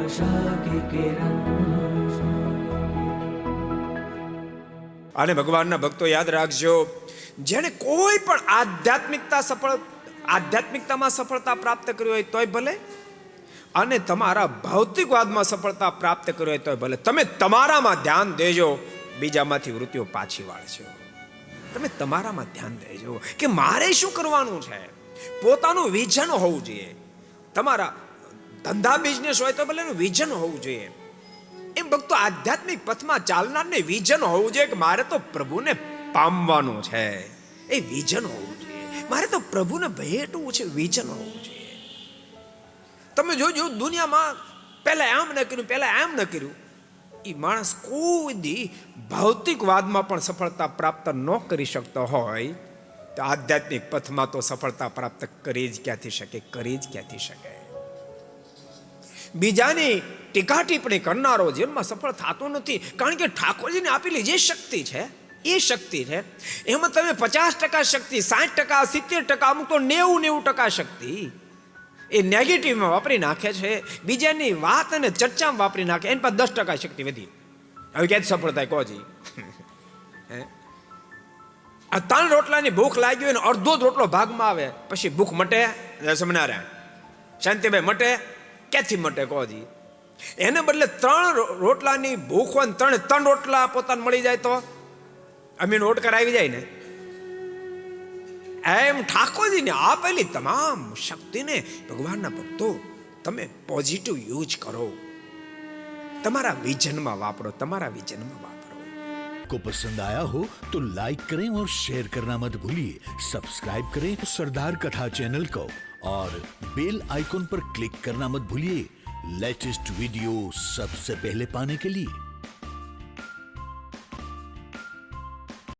आशा की किरण। અને ભગવાનના ભક્તો યાદ રાખજો, જેને કોઈ પણ આધ્યાત્મિકતામાં સફળતા પ્રાપ્ત કરી હોય તોય ભલે, અને તમારા ભૌતિકવાદમાં સફળતા પ્રાપ્ત કરી હોય તોય ભલે, તમે તમારામાં ધ્યાન દેજો, બીજામાંથી વૃત્તિઓ પાછી વાળજો. તમે તમારામાં ધ્યાન દેજો કે મારે શું કરવાનું છે. પોતાનું વિઝન હોવું જોઈએ. તમારા ધંધા બિઝનેસ હોય તો ભલે એનું વિઝન હોવું જોઈએ. એમ ભક્તો આધ્યાત્મિક પથમાં ચાલનારને વિઝન હોવું જોઈએ કે મારે તો પ્રભુને પામવાનું છે. એ વિઝન હોવું જોઈએ. મારે તો પ્રભુને ભેટવું છે, વિઝન હોવું જોઈએ. તમે જોજો દુનિયામાં પહેલા આમ ન કર્યું, પહેલા આમ ન કર્યું, એ માણસ કોઈ દી ભૌતિકવાદમાં પણ સફળતા પ્રાપ્ત ન કરી શકતો હોય તો આધ્યાત્મિક પથમાં તો સફળતા પ્રાપ્ત કરી જ ક્યાંથી શકે, કરી જ ક્યાંથી શકે. બીજાની ટીકા ટિપ્પણી કરનારો જીવનમાં સફળ થતો નથી, કારણ કે ઠાકોરજીને આપેલી જે શક્તિ છે એ શક્તિ છે, એમાં તમે 50% શક્તિ, 60%, 70%, અમુક તો 90% શક્તિ એ નેગેટિવમાં વાપરી નાખે છે. બીજાની વાત અને ચર્ચામાં વાપરી નાખે, એની પાસે 10% શક્તિ વધી. હવે ક્યાંથી સફળ થાય કોજી? આ 3 રોટલાની ભૂખ લાગી હોય ને અડધો જ રોટલો ભાગમાં આવે, પછી ભૂખ મટે? સમનારા શાંતિભાઈ, મટે? ક્યાંથી મટે કોજી? એને બદલે 3 રોટલાની ભૂખ હોય, 3 રોટલા પોતાને મળી જાય તો અમીન ઓટકર આવી જાય ને. એમ ઠાકોરજીને આપેલી તમામ શક્તિને ભગવાનના ભક્તો તમે પોઝિટિવ યુઝ કરો, તમારા વિઝનમાં વાપરો, તમારા વિઝનમાં વાપરો. को पसंद आया हो तो लाइक करें और शेयर करना मत भूलिए. सब्सक्राइब करें सरदार कथा चैनल को और बेल आइकॉन पर क्लिक करना मत भूलिए लेटेस्ट वीडियो सबसे पहले पाने के लिए.